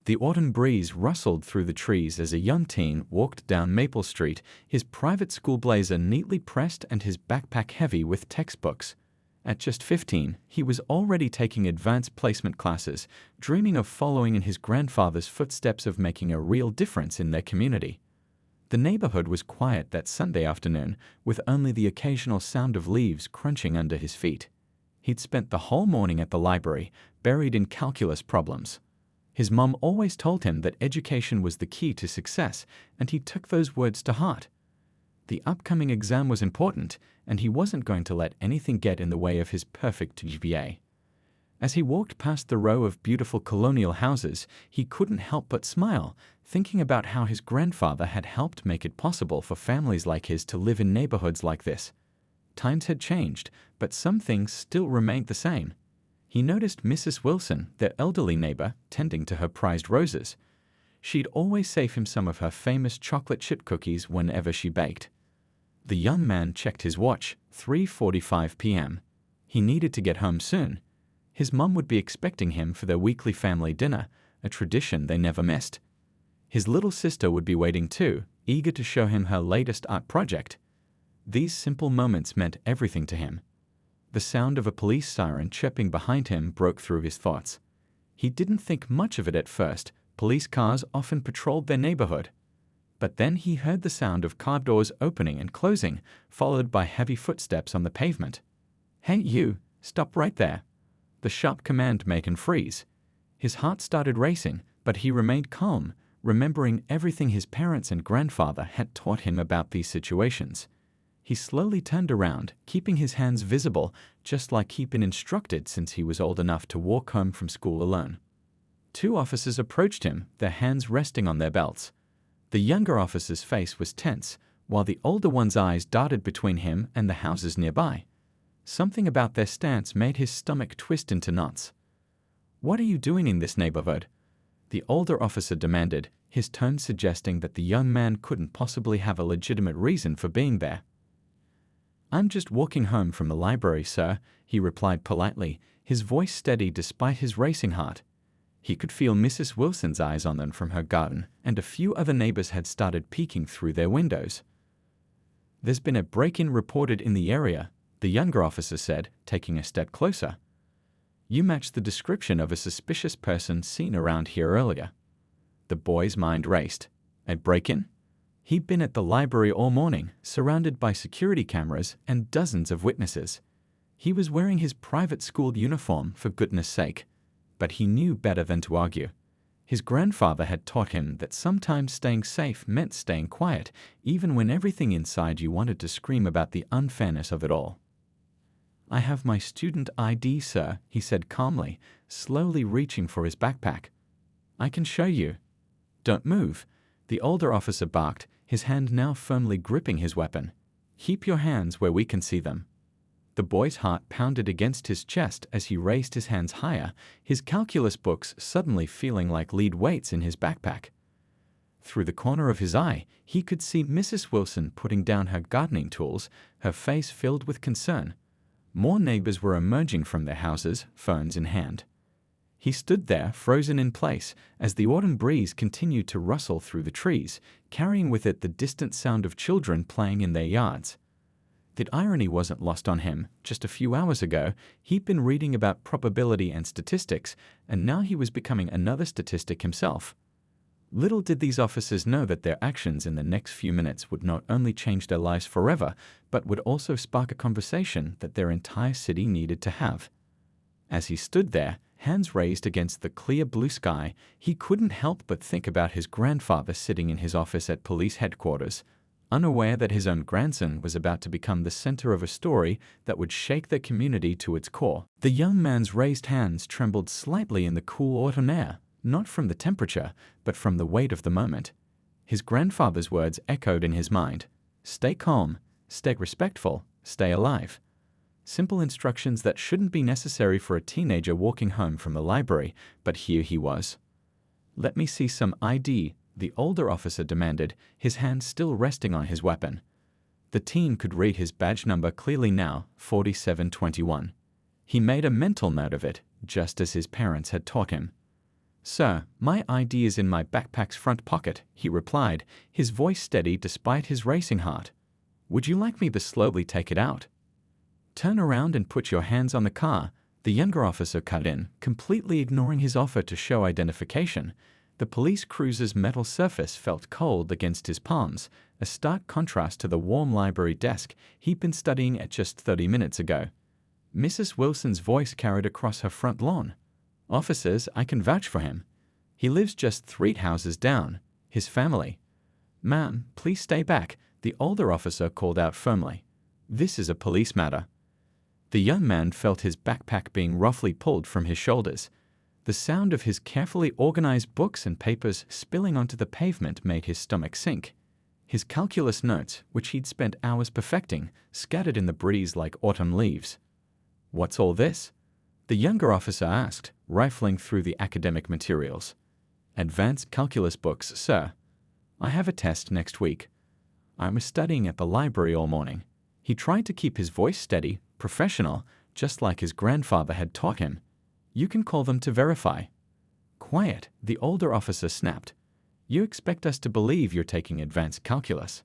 The autumn breeze rustled through the trees as a young teen walked down Maple Street, his private school blazer neatly pressed and his backpack heavy with textbooks. At just 15, he was already taking advanced placement classes, dreaming of following in his grandfather's footsteps of making a real difference in their community. The neighborhood was quiet that Sunday afternoon, with only the occasional sound of leaves crunching under his feet. He'd spent the whole morning at the library, buried in calculus problems. His mom always told him that education was the key to success, and he took those words to heart. The upcoming exam was important, and he wasn't going to let anything get in the way of his perfect GPA. As he walked past the row of beautiful colonial houses, he couldn't help but smile, thinking about how his grandfather had helped make it possible for families like his to live in neighborhoods like this. Times had changed, but some things still remained the same. He noticed Mrs. Wilson, their elderly neighbor, tending to her prized roses. She'd always save him some of her famous chocolate chip cookies whenever she baked. The young man checked his watch, 3:45 p.m. He needed to get home soon. His mom would be expecting him for their weekly family dinner, a tradition they never missed. His little sister would be waiting too, eager to show him her latest art project. These simple moments meant everything to him. The sound of a police siren chirping behind him broke through his thoughts. He didn't think much of it at first. Police cars often patrolled their neighborhood. But then he heard the sound of car doors opening and closing, followed by heavy footsteps on the pavement. "Hey, you! Stop right there!" The sharp command made him freeze. His heart started racing, but he remained calm, remembering everything his parents and grandfather had taught him about these situations. He slowly turned around, keeping his hands visible, just like he'd been instructed since he was old enough to walk home from school alone. Two officers approached him, their hands resting on their belts. The younger officer's face was tense, while the older one's eyes darted between him and the houses nearby. Something about their stance made his stomach twist into knots. "What are you doing in this neighborhood?" the older officer demanded, his tone suggesting that the young man couldn't possibly have a legitimate reason for being there. "I'm just walking home from the library, sir," he replied politely, his voice steady despite his racing heart. He could feel Mrs. Wilson's eyes on them from her garden, and a few other neighbors had started peeking through their windows. "There's been a break-in reported in the area," the younger officer said, taking a step closer. "You match the description of a suspicious person seen around here earlier." The boy's mind raced. A break-in? He'd been at the library all morning, surrounded by security cameras and dozens of witnesses. He was wearing his private school uniform, for goodness sake. But he knew better than to argue. His grandfather had taught him that sometimes staying safe meant staying quiet, even when everything inside you wanted to scream about the unfairness of it all. "I have my student ID, sir," he said calmly, slowly reaching for his backpack. "I can show you." "Don't move," the older officer barked, his hand now firmly gripping his weapon. "Keep your hands where we can see them." The boy's heart pounded against his chest as he raised his hands higher, his calculus books suddenly feeling like lead weights in his backpack. Through the corner of his eye, he could see Mrs. Wilson putting down her gardening tools, her face filled with concern. More neighbors were emerging from their houses, phones in hand. He stood there, frozen in place, as the autumn breeze continued to rustle through the trees, carrying with it the distant sound of children playing in their yards. The irony wasn't lost on him. Just a few hours ago, he'd been reading about probability and statistics, and now he was becoming another statistic himself. Little did these officers know that their actions in the next few minutes would not only change their lives forever, but would also spark a conversation that their entire city needed to have. As he stood there, hands raised against the clear blue sky, he couldn't help but think about his grandfather sitting in his office at police headquarters, unaware that his own grandson was about to become the center of a story that would shake the community to its core. The young man's raised hands trembled slightly in the cool autumn air, not from the temperature, but from the weight of the moment. His grandfather's words echoed in his mind. "Stay calm, stay respectful, stay alive." Simple instructions that shouldn't be necessary for a teenager walking home from the library, but here he was. "Let me see some ID," the older officer demanded, his hand still resting on his weapon. The teen could read his badge number clearly now, 4721. He made a mental note of it, just as his parents had taught him. "Sir, my ID is in my backpack's front pocket," he replied, his voice steady despite his racing heart. "Would you like me to slowly take it out?" "Turn around and put your hands on the car," the younger officer cut in, completely ignoring his offer to show identification. The police cruiser's metal surface felt cold against his palms, a stark contrast to the warm library desk he'd been studying at just 30 minutes ago. Mrs. Wilson's voice carried across her front lawn. "Officers, I can vouch for him. He lives just 3 houses down. His family." "Ma'am, please stay back," the older officer called out firmly. "This is a police matter." The young man felt his backpack being roughly pulled from his shoulders. The sound of his carefully organized books and papers spilling onto the pavement made his stomach sink. His calculus notes, which he'd spent hours perfecting, scattered in the breeze like autumn leaves. "What's all this?" the younger officer asked, rifling through the academic materials. "Advanced calculus books, sir. I have a test next week. I was studying at the library all morning." He tried to keep his voice steady, professional, just like his grandfather had taught him. "You can call them to verify." "Quiet," the older officer snapped. "You expect us to believe you're taking advanced calculus."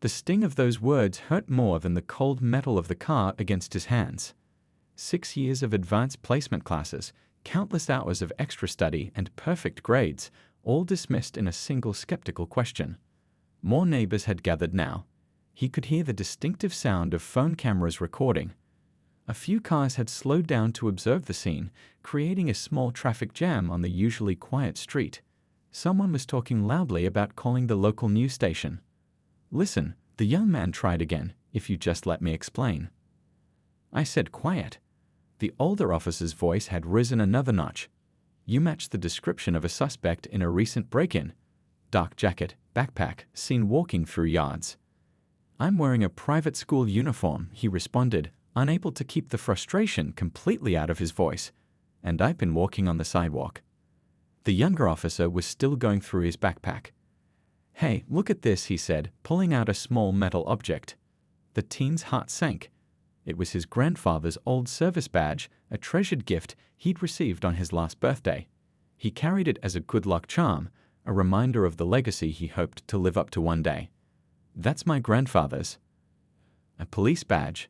The sting of those words hurt more than the cold metal of the car against his hands. 6 years of advanced placement classes, countless hours of extra study, and perfect grades, all dismissed in a single skeptical question. More neighbors had gathered now. He could hear the distinctive sound of phone cameras recording. A few cars had slowed down to observe the scene, creating a small traffic jam on the usually quiet street. Someone was talking loudly about calling the local news station. "Listen," the young man tried again, "if you just let me explain." "I said quiet." The older officer's voice had risen another notch. "You match the description of a suspect in a recent break-in. Dark jacket, backpack, seen walking through yards." "I'm wearing a private school uniform," he responded, unable to keep the frustration completely out of his voice. "And I've been walking on the sidewalk." The younger officer was still going through his backpack. "Hey, look at this," he said, pulling out a small metal object. The teen's heart sank. It was his grandfather's old service badge, a treasured gift he'd received on his last birthday. He carried it as a good luck charm, a reminder of the legacy he hoped to live up to one day. "That's my grandfather's." "A police badge?"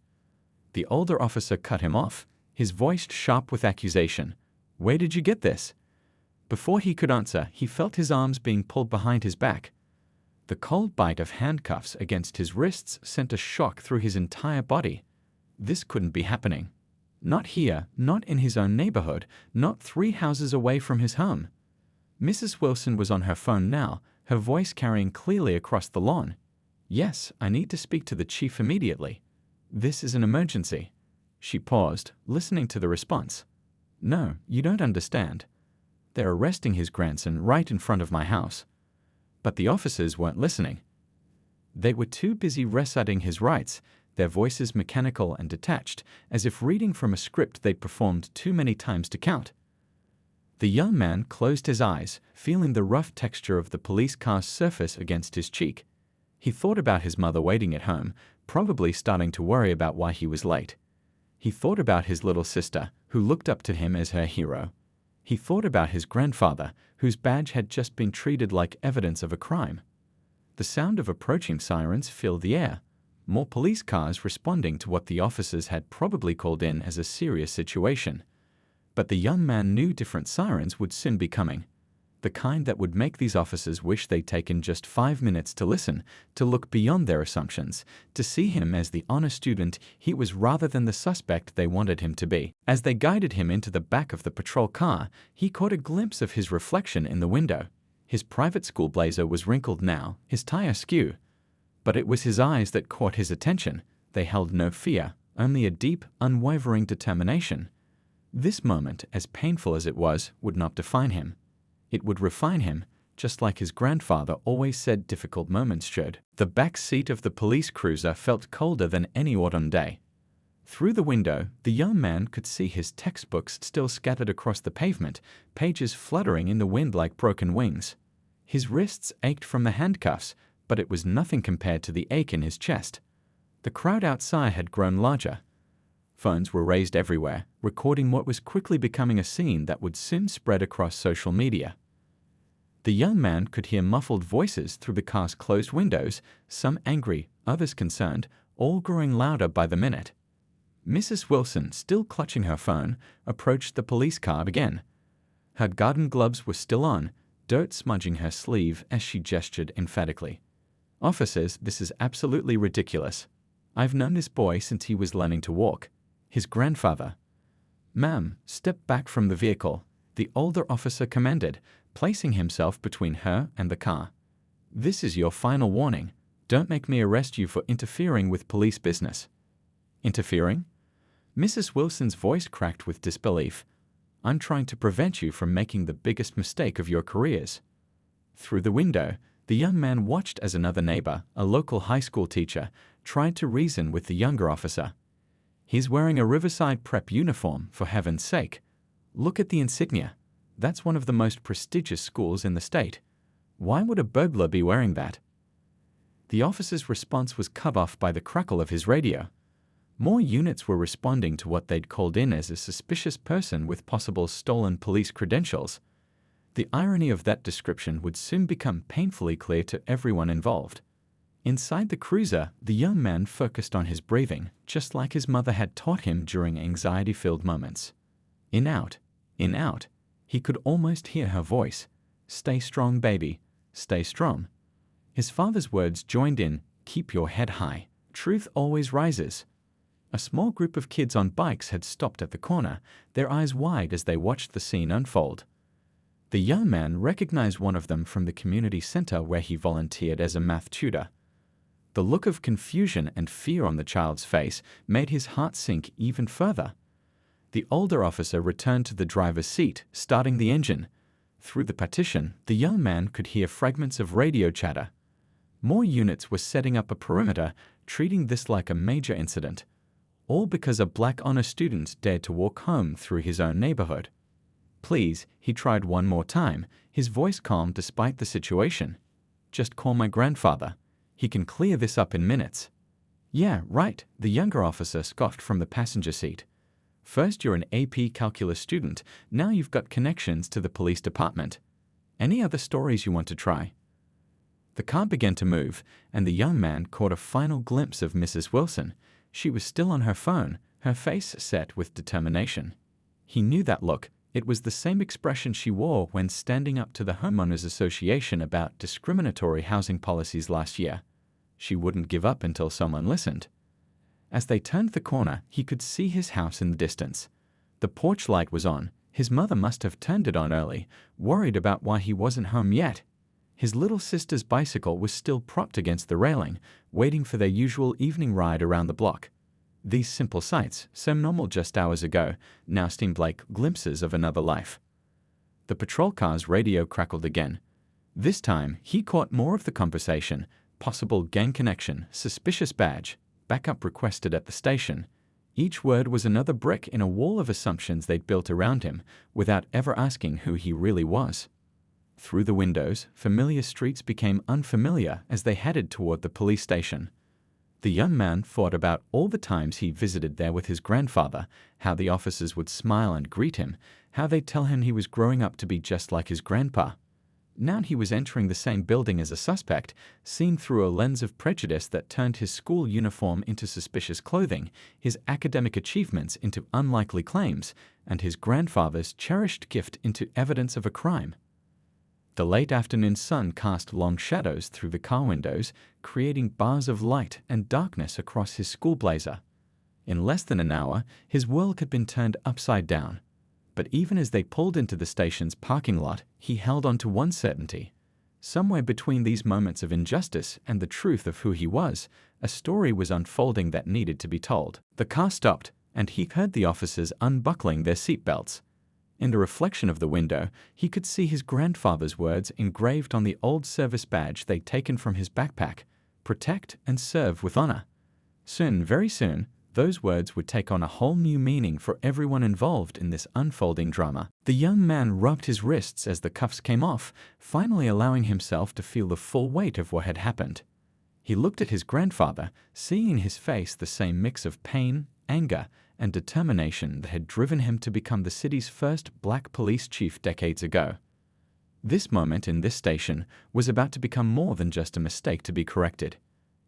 The older officer cut him off, his voice sharp with accusation. "Where did you get this?" Before he could answer, he felt his arms being pulled behind his back. The cold bite of handcuffs against his wrists sent a shock through his entire body. This couldn't be happening. Not here, not in his own neighborhood, not 3 houses away from his home. Mrs. Wilson was on her phone now, her voice carrying clearly across the lawn. "Yes, I need to speak to the chief immediately. This is an emergency." She paused, listening to the response. "No, you don't understand. They're arresting his grandson right in front of my house." But the officers weren't listening. They were too busy reciting his rights, their voices mechanical and detached, as if reading from a script they'd performed too many times to count. The young man closed his eyes, feeling the rough texture of the police car's surface against his cheek. He thought about his mother waiting at home, probably starting to worry about why he was late. He thought about his little sister, who looked up to him as her hero. He thought about his grandfather, whose badge had just been treated like evidence of a crime. The sound of approaching sirens filled the air, more police cars responding to what the officers had probably called in as a serious situation. But the young man knew different sirens would soon be coming. The kind that would make these officers wish they'd taken just 5 minutes to listen, to look beyond their assumptions, to see him as the honest student he was rather than the suspect they wanted him to be. As they guided him into the back of the patrol car, he caught a glimpse of his reflection in the window. His private school blazer was wrinkled now, his tie askew. But it was his eyes that caught his attention. They held no fear, only a deep, unwavering determination. This moment, as painful as it was, would not define him. It would refine him, just like his grandfather always said difficult moments should. The back seat of the police cruiser felt colder than any autumn day. Through the window, the young man could see his textbooks still scattered across the pavement, pages fluttering in the wind like broken wings. His wrists ached from the handcuffs, but it was nothing compared to the ache in his chest. The crowd outside had grown larger. Phones were raised everywhere, recording what was quickly becoming a scene that would soon spread across social media. The young man could hear muffled voices through the car's closed windows, some angry, others concerned, all growing louder by the minute. Mrs. Wilson, still clutching her phone, approached the police car again. Her garden gloves were still on, dirt smudging her sleeve as she gestured emphatically. "Officers, this is absolutely ridiculous. I've known this boy since he was learning to walk. His grandfather." "Ma'am, step back from the vehicle," the older officer commanded, placing himself between her and the car. "This is your final warning. Don't make me arrest you for interfering with police business." "Interfering?" Mrs. Wilson's voice cracked with disbelief. "I'm trying to prevent you from making the biggest mistake of your careers." Through the window, the young man watched as another neighbor, a local high school teacher, tried to reason with the younger officer. "He's wearing a Riverside Prep uniform, for heaven's sake. Look at the insignia. That's one of the most prestigious schools in the state. Why would a burglar be wearing that?" The officer's response was cut off by the crackle of his radio. More units were responding to what they'd called in as a suspicious person with possible stolen police credentials. The irony of that description would soon become painfully clear to everyone involved. Inside the cruiser, the young man focused on his breathing, just like his mother had taught him during anxiety-filled moments. In out, in out. He could almost hear her voice. "Stay strong, baby. Stay strong." His father's words joined in, "Keep your head high. Truth always rises." A small group of kids on bikes had stopped at the corner, their eyes wide as they watched the scene unfold. The young man recognized one of them from the community center where he volunteered as a math tutor. The look of confusion and fear on the child's face made his heart sink even further. The older officer returned to the driver's seat, starting the engine. Through the partition, the young man could hear fragments of radio chatter. More units were setting up a perimeter, treating this like a major incident. All because a black honor student dared to walk home through his own neighborhood. "Please," he tried one more time, his voice calm despite the situation. "Just call my grandfather. He can clear this up in minutes." "Yeah, right," the younger officer scoffed from the passenger seat. "First you're an AP calculus student, now you've got connections to the police department. Any other stories you want to try?" The car began to move, and the young man caught a final glimpse of Mrs. Wilson. She was still on her phone, her face set with determination. He knew that look. It was the same expression she wore when standing up to the Homeowners Association about discriminatory housing policies last year. She wouldn't give up until someone listened. As they turned the corner, he could see his house in the distance. The porch light was on. His mother must have turned it on early, worried about why he wasn't home yet. His little sister's bicycle was still propped against the railing, waiting for their usual evening ride around the block. These simple sights, so normal just hours ago, now seemed like glimpses of another life. The patrol car's radio crackled again. This time, he caught more of the conversation: possible gang connection, suspicious badge, backup requested at the station. Each word was another brick in a wall of assumptions they'd built around him, without ever asking who he really was. Through the windows, familiar streets became unfamiliar as they headed toward the police station. The young man thought about all the times he visited there with his grandfather, how the officers would smile and greet him, how they'd tell him he was growing up to be just like his grandpa. Now he was entering the same building as a suspect, seen through a lens of prejudice that turned his school uniform into suspicious clothing, his academic achievements into unlikely claims, and his grandfather's cherished gift into evidence of a crime. The late afternoon sun cast long shadows through the car windows, creating bars of light and darkness across his school blazer. In less than an hour, his world had been turned upside down. But even as they pulled into the station's parking lot, he held on to one certainty. Somewhere between these moments of injustice and the truth of who he was, a story was unfolding that needed to be told. The car stopped, and he heard the officers unbuckling their seatbelts. In the reflection of the window, he could see his grandfather's words engraved on the old service badge they'd taken from his backpack: "Protect and serve with honor." Soon, very soon, those words would take on a whole new meaning for everyone involved in this unfolding drama. The young man rubbed his wrists as the cuffs came off, finally allowing himself to feel the full weight of what had happened. He looked at his grandfather, seeing in his face the same mix of pain, anger, and determination that had driven him to become the city's first black police chief decades ago. This moment in this station was about to become more than just a mistake to be corrected.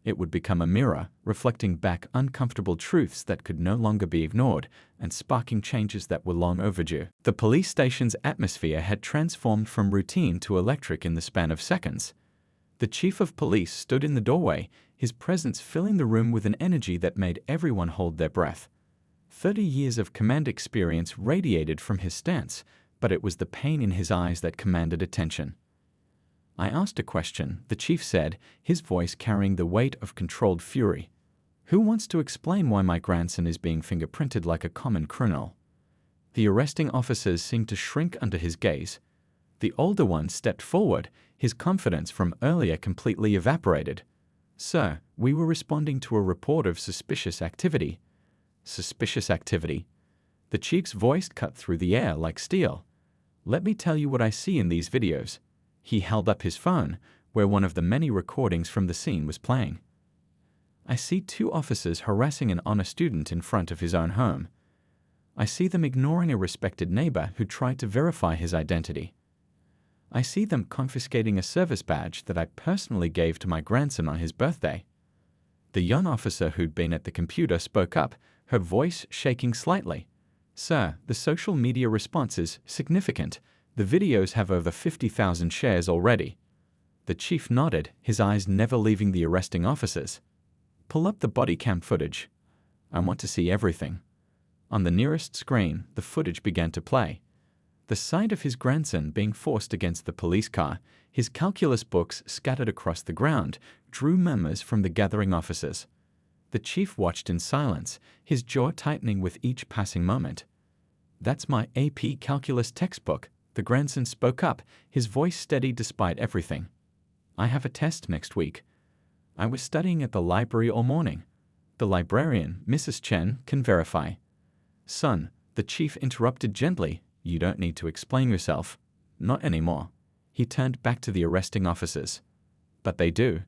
It would become a mirror, reflecting back uncomfortable truths that could no longer be ignored and sparking changes that were long overdue. The police station's atmosphere had transformed from routine to electric in the span of seconds. The chief of police stood in the doorway, his presence filling the room with an energy that made everyone hold their breath. 30 years of command experience radiated from his stance, but it was the pain in his eyes that commanded attention. I asked a question, the chief said, his voice carrying the weight of controlled fury. Who wants to explain why my grandson is being fingerprinted like a common criminal? The arresting officers seemed to shrink under his gaze. The older one stepped forward, his confidence from earlier completely evaporated. Sir, we were responding to a report of suspicious activity. Suspicious activity? The chief's voice cut through the air like steel. Let me tell you what I see in these videos. He held up his phone, where one of the many recordings from the scene was playing. I see 2 officers harassing an honor student in front of his own home. I see them ignoring a respected neighbor who tried to verify his identity. I see them confiscating a service badge that I personally gave to my grandson on his birthday. The young officer who'd been at the computer spoke up, her voice shaking slightly. Sir, the social media response is significant. The videos have over 50,000 shares already. The chief nodded, his eyes never leaving the arresting officers. Pull up the body cam footage. I want to see everything. On the nearest screen, the footage began to play. The sight of his grandson being forced against the police car, his calculus books scattered across the ground, drew murmurs from the gathering officers. The chief watched in silence, his jaw tightening with each passing moment. That's my AP calculus textbook. The grandson spoke up, his voice steady despite everything. I have a test next week. I was studying at the library all morning. The librarian, Mrs. Chen, can verify. Son, the chief interrupted gently. You don't need to explain yourself. Not anymore. He turned back to the arresting officers. But they do.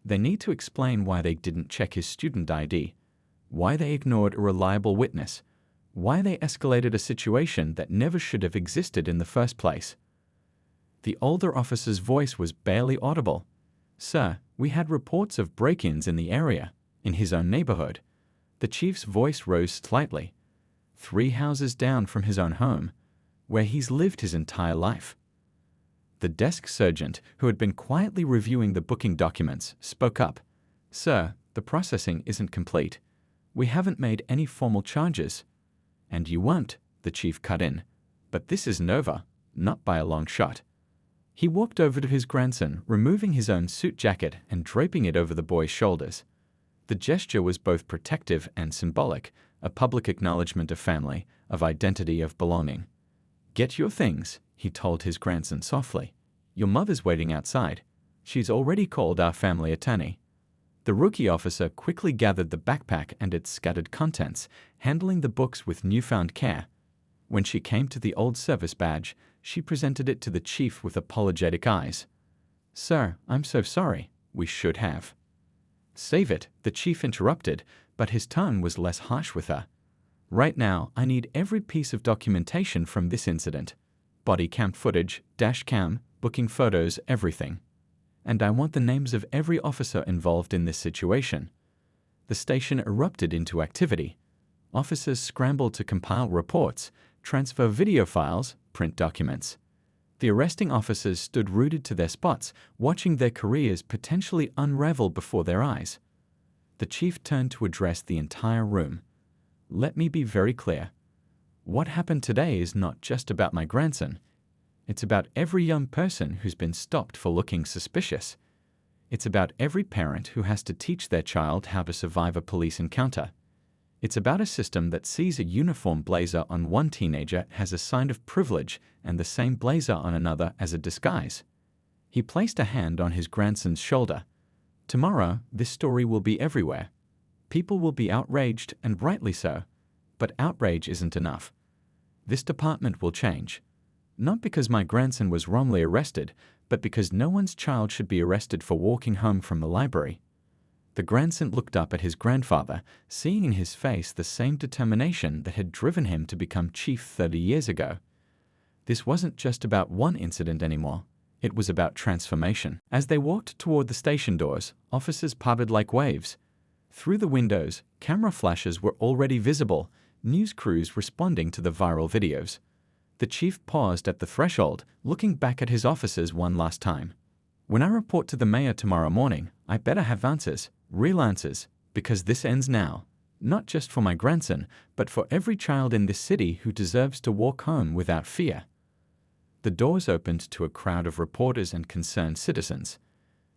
They need to explain why they didn't check his student ID, why they ignored a reliable witness, why they escalated a situation that never should have existed in the first place. The older officer's voice was barely audible. Sir, we had reports of break-ins in the area, in his own neighborhood. The chief's voice rose slightly. 3 houses down from his own home, where he's lived his entire life. The desk sergeant, who had been quietly reviewing the booking documents, spoke up. Sir, the processing isn't complete. We haven't made any formal charges. And you won't, the chief cut in. But this isn't over, not by a long shot. He walked over to his grandson, removing his own suit jacket and draping it over the boy's shoulders. The gesture was both protective and symbolic, a public acknowledgement of family, of identity, of belonging. Get your things, he told his grandson softly. Your mother's waiting outside. She's already called our family attorney. The rookie officer quickly gathered the backpack and its scattered contents, handling the books with newfound care. When she came to the old service badge, she presented it to the chief with apologetic eyes. Sir, I'm so sorry. We should have. Save it, the chief interrupted, but his tone was less harsh with her. Right now, I need every piece of documentation from this incident. Body cam footage, dash cam, booking photos, everything. And I want the names of every officer involved in this situation. The station erupted into activity. Officers scrambled to compile reports, transfer video files, print documents. The arresting officers stood rooted to their spots, watching their careers potentially unravel before their eyes. The chief turned to address the entire room. Let me be very clear. What happened today is not just about my grandson. It's about every young person who's been stopped for looking suspicious. It's about every parent who has to teach their child how to survive a police encounter. It's about a system that sees a uniform blazer on one teenager as a sign of privilege and the same blazer on another as a disguise. He placed a hand on his grandson's shoulder. Tomorrow, this story will be everywhere. People will be outraged, and rightly so. But outrage isn't enough. This department will change. Not because my grandson was wrongly arrested, but because no one's child should be arrested for walking home from the library. The grandson looked up at his grandfather, seeing in his face the same determination that had driven him to become chief 30 years ago. This wasn't just about one incident anymore. It was about transformation. As they walked toward the station doors, officers parted like waves. Through the windows, camera flashes were already visible, news crews responding to the viral videos. The chief paused at the threshold, looking back at his officers one last time. "When I report to the mayor tomorrow morning, I better have answers, real answers, because this ends now. Not just for my grandson, but for every child in this city who deserves to walk home without fear." The doors opened to a crowd of reporters and concerned citizens.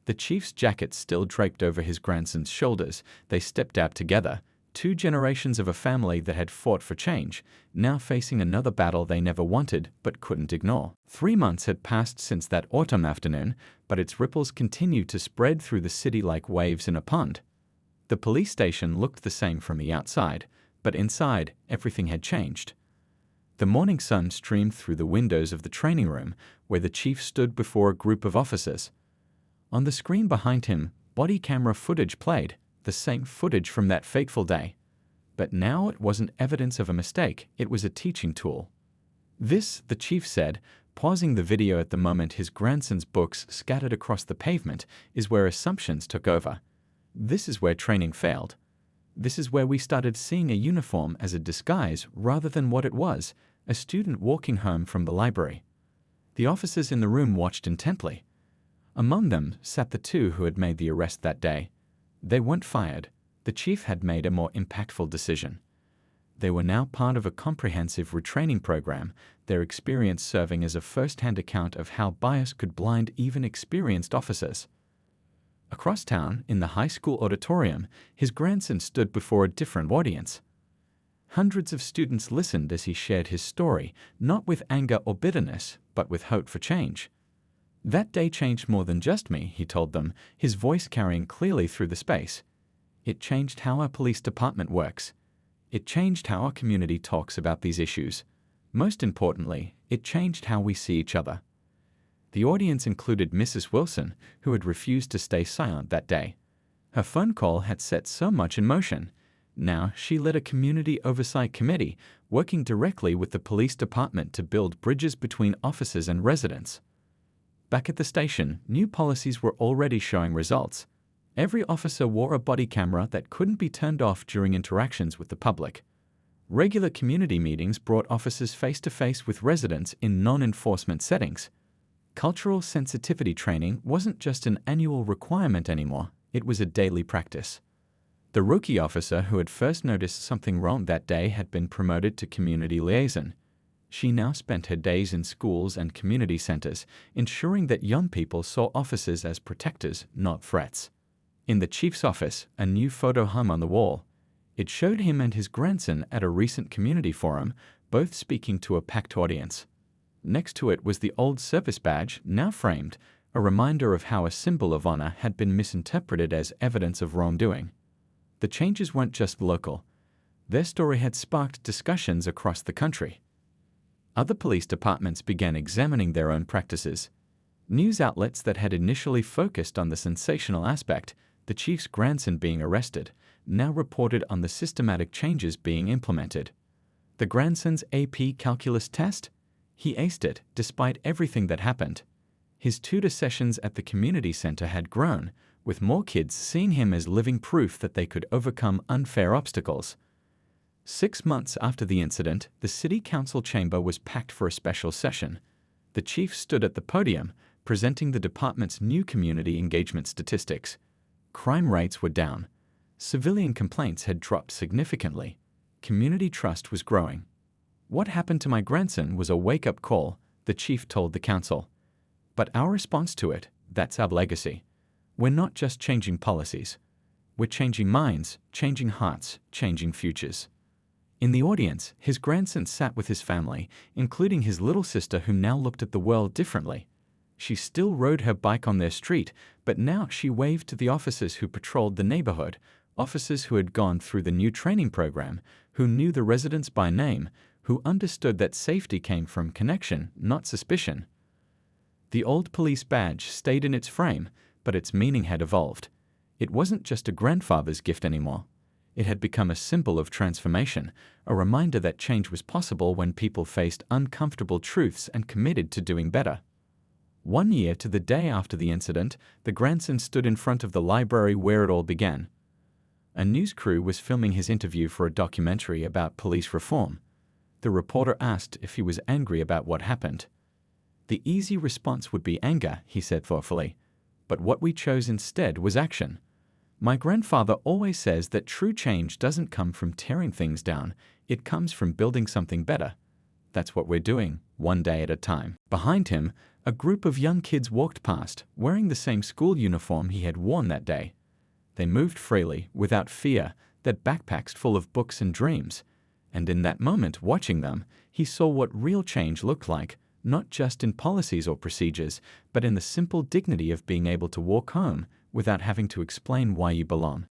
The chief's jacket still draped over his grandson's shoulders, they stepped out together, 2 generations of a family that had fought for change, now facing another battle they never wanted but couldn't ignore. 3 months had passed since that autumn afternoon, but its ripples continued to spread through the city like waves in a pond. The police station looked the same from the outside, but inside, everything had changed. The morning sun streamed through the windows of the training room, where the chief stood before a group of officers. On the screen behind him, body camera footage played, the same footage from that fateful day. But now it wasn't evidence of a mistake, it was a teaching tool. "This," the chief said, pausing the video at the moment his grandson's books scattered across the pavement, "is where assumptions took over. This is where training failed. This is where we started seeing a uniform as a disguise rather than what it was, a student walking home from the library." The officers in the room watched intently. Among them sat the 2 who had made the arrest that day. They weren't fired. The chief had made a more impactful decision. They were now part of a comprehensive retraining program, their experience serving as a first-hand account of how bias could blind even experienced officers. Across town, in the high school auditorium, his grandson stood before a different audience. Hundreds of students listened as he shared his story, not with anger or bitterness, but with hope for change. "That day changed more than just me," he told them, his voice carrying clearly through the space. "It changed how our police department works. It changed how our community talks about these issues. Most importantly, it changed how we see each other." The audience included Mrs. Wilson, who had refused to stay silent that day. Her phone call had set so much in motion. Now she led a community oversight committee, working directly with the police department to build bridges between officers and residents. Back at the station, new policies were already showing results. Every officer wore a body camera that couldn't be turned off during interactions with the public. Regular community meetings brought officers face-to-face with residents in non-enforcement settings. Cultural sensitivity training wasn't just an annual requirement anymore, it was a daily practice. The rookie officer who had first noticed something wrong that day had been promoted to community liaison. She now spent her days in schools and community centers, ensuring that young people saw officers as protectors, not threats. In the chief's office, a new photo hung on the wall. It showed him and his grandson at a recent community forum, both speaking to a packed audience. Next to it was the old service badge, now framed, a reminder of how a symbol of honor had been misinterpreted as evidence of wrongdoing. The changes weren't just local. Their story had sparked discussions across the country. Other police departments began examining their own practices. News outlets that had initially focused on the sensational aspect, the chief's grandson being arrested, now reported on the systematic changes being implemented. The grandson's AP calculus test? He aced it, despite everything that happened. His tutor sessions at the community center had grown, with more kids seeing him as living proof that they could overcome unfair obstacles. 6 months after the incident, the city council chamber was packed for a special session. The chief stood at the podium, presenting the department's new community engagement statistics. Crime rates were down. Civilian complaints had dropped significantly. Community trust was growing. "What happened to my grandson was a wake-up call," the chief told the council. "But our response to it, that's our legacy. We're not just changing policies. We're changing minds, changing hearts, changing futures." In the audience, his grandson sat with his family, including his little sister who now looked at the world differently. She still rode her bike on their street, but now she waved to the officers who patrolled the neighborhood, officers who had gone through the new training program, who knew the residents by name, who understood that safety came from connection, not suspicion. The old police badge stayed in its frame, but its meaning had evolved. It wasn't just a grandfather's gift anymore. It had become a symbol of transformation, a reminder that change was possible when people faced uncomfortable truths and committed to doing better. 1 year to the day after the incident, the grandson stood in front of the library where it all began. A news crew was filming his interview for a documentary about police reform. The reporter asked if he was angry about what happened. The easy response would be anger, he said thoughtfully. But what we chose instead was action. My grandfather always says that true change doesn't come from tearing things down, it comes from building something better. That's what we're doing, one day at a time. Behind him, a group of young kids walked past, wearing the same school uniform he had worn that day. They moved freely, without fear, their backpacks full of books and dreams. And in that moment, watching them, he saw what real change looked like, not just in policies or procedures, but in the simple dignity of being able to walk home without having to explain why you belong.